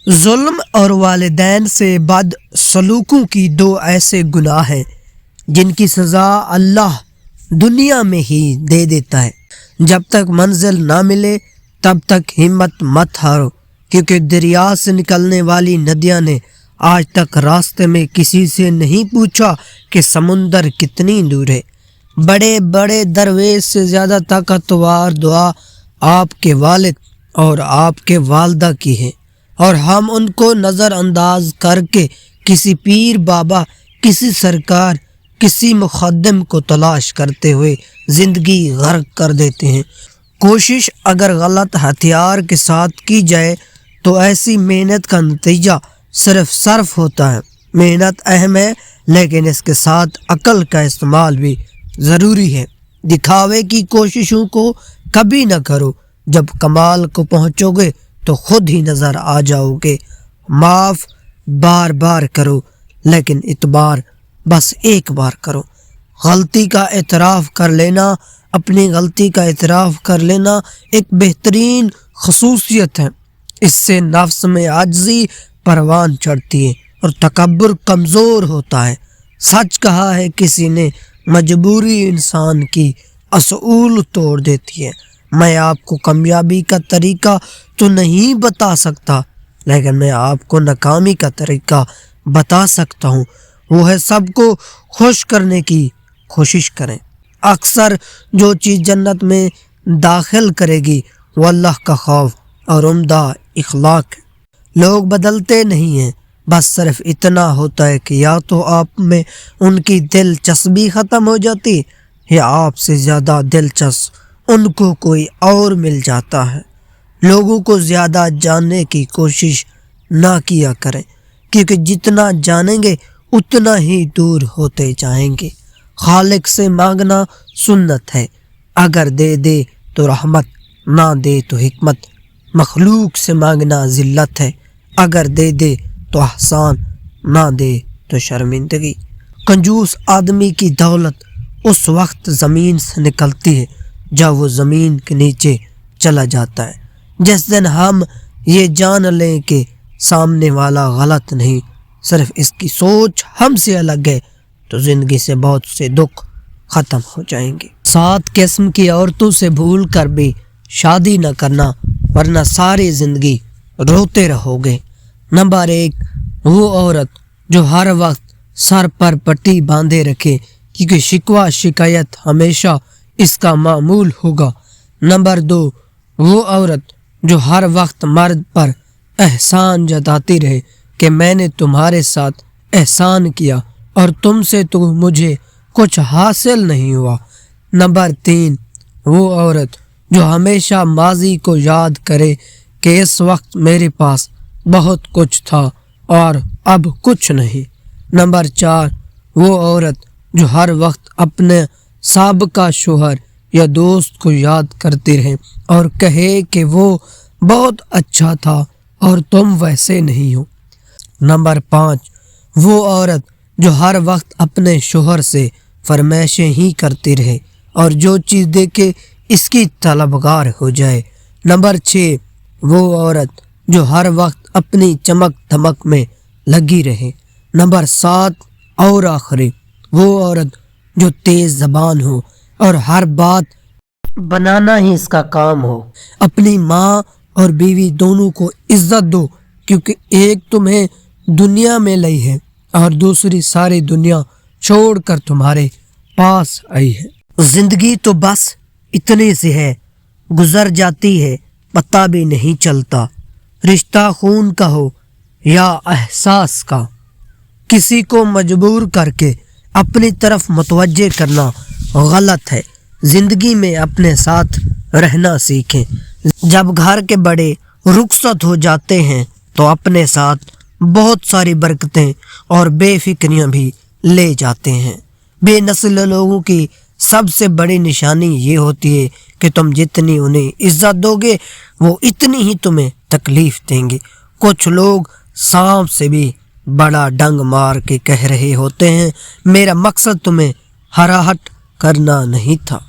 ظلم اور والدین سے بد سلوکوں کی دو ایسے گناہ ہیں جن کی سزا اللہ دنیا میں ہی دے دیتا ہے۔ جب تک منزل نہ ملے تب تک ہمت مت ہارو، کیونکہ دریا سے نکلنے والی ندیاں نے آج تک راستے میں کسی سے نہیں پوچھا کہ سمندر کتنی دور ہے۔ بڑے بڑے درویش سے زیادہ طاقتور دعا آپ کے والد اور آپ کے والدہ کی ہے، اور ہم ان کو نظر انداز کر کے کسی پیر بابا، کسی سرکار، کسی مخدم کو تلاش کرتے ہوئے زندگی غرق کر دیتے ہیں۔ کوشش اگر غلط ہتھیار کے ساتھ کی جائے تو ایسی محنت کا نتیجہ صرف صرف ہوتا ہے۔ محنت اہم ہے، لیکن اس کے ساتھ عقل کا استعمال بھی ضروری ہے۔ دکھاوے کی کوششوں کو کبھی نہ کرو، جب کمال کو پہنچو گے تو خود ہی نظر آ جاؤ گے۔ معاف بار بار کرو، لیکن اعتبار بس ایک بار کرو۔ غلطی کا اعتراف کر لینا، اپنی غلطی کا اعتراف کر لینا ایک بہترین خصوصیت ہے۔ اس سے نفس میں عاجزی پروان چڑھتی ہے اور تکبر کمزور ہوتا ہے۔ سچ کہا ہے کسی نے، مجبوری انسان کی اصول توڑ دیتی ہے۔ میں آپ کو کامیابی کا طریقہ تو نہیں بتا سکتا، لیکن میں آپ کو ناکامی کا طریقہ بتا سکتا ہوں۔ وہ ہے سب کو خوش کرنے کی کوشش کریں۔ اکثر جو چیز جنت میں داخل کرے گی وہ اللہ کا خوف اور عمدہ اخلاق ہے۔ لوگ بدلتے نہیں ہیں، بس صرف اتنا ہوتا ہے کہ یا تو آپ میں ان کی دلچسپی ختم ہو جاتی یا آپ سے زیادہ دلچسپ ان کو کوئی اور مل جاتا ہے۔ لوگوں کو زیادہ جاننے کی کوشش نہ کیا کریں، کیونکہ جتنا جانیں گے اتنا ہی دور ہوتے جائیں گے۔ خالق سے مانگنا سنت ہے، اگر دے دے تو رحمت، نہ دے تو حکمت۔ مخلوق سے مانگنا ذلت ہے، اگر دے دے تو احسان، نہ دے تو شرمندگی۔ کنجوس آدمی کی دولت اس وقت زمین سے نکلتی ہے جب وہ زمین کے نیچے چلا جاتا ہے۔ جس دن ہم یہ جان لیں کہ سامنے والا غلط نہیں، صرف اس کی سوچ ہم سے الگ ہے، تو زندگی سے بہت سے دکھ ختم ہو جائیں گے۔ 7 قسم کی عورتوں سے بھول کر بھی شادی نہ کرنا، ورنہ ساری زندگی روتے رہو گے۔ نمبر 1، وہ عورت جو ہر وقت سر پر پٹی باندھے رکھے، کیونکہ شکوہ شکایت ہمیشہ اس کا معمول ہوگا۔ نمبر 2، وہ عورت جو ہر وقت مرد پر احسان جتاتی رہے کہ میں نے تمہارے ساتھ احسان کیا اور تم سے تو مجھے کچھ حاصل نہیں ہوا۔ نمبر 3، وہ عورت جو ہمیشہ ماضی کو یاد کرے کہ اس وقت میرے پاس بہت کچھ تھا اور اب کچھ نہیں۔ نمبر 4، وہ عورت جو ہر وقت اپنے سابقہ شوہر یا دوست کو یاد کرتی رہے اور کہے کہ وہ بہت اچھا تھا اور تم ویسے نہیں ہو۔ نمبر 5، وہ عورت جو ہر وقت اپنے شوہر سے فرمائشیں ہی کرتی رہے اور جو چیز دیکھے اس کی طلبگار ہو جائے۔ نمبر 6، وہ عورت جو ہر وقت اپنی چمک دھمک میں لگی رہے۔ نمبر 7 اور آخری، وہ عورت جو تیز زبان ہو اور ہر بات بنانا ہی اس کا کام ہو۔ اپنی ماں اور بیوی دونوں کو عزت دو، کیونکہ ایک تمہیں دنیا میں لائی ہے اور دوسری ساری دنیا چھوڑ کر تمہارے پاس آئی ہے۔ زندگی تو بس اتنے سے ہے، گزر جاتی ہے، پتہ بھی نہیں چلتا۔ رشتہ خون کا ہو یا احساس کا، کسی کو مجبور کر کے اپنی طرف متوجہ کرنا غلط ہے۔ زندگی میں اپنے ساتھ رہنا سیکھیں۔ جب گھر کے بڑے رخصت ہو جاتے ہیں تو اپنے ساتھ بہت ساری برکتیں اور بے فکریاں بھی لے جاتے ہیں۔ بے نسل لوگوں کی سب سے بڑی نشانی یہ ہوتی ہے کہ تم جتنی انہیں عزت دو گے وہ اتنی ہی تمہیں تکلیف دیں گے۔ کچھ لوگ سانپ سے بھی بڑا ڈنگ مار کے کہہ رہے ہوتے ہیں، میرا مقصد تمہیں ہراہٹ کرنا نہیں تھا۔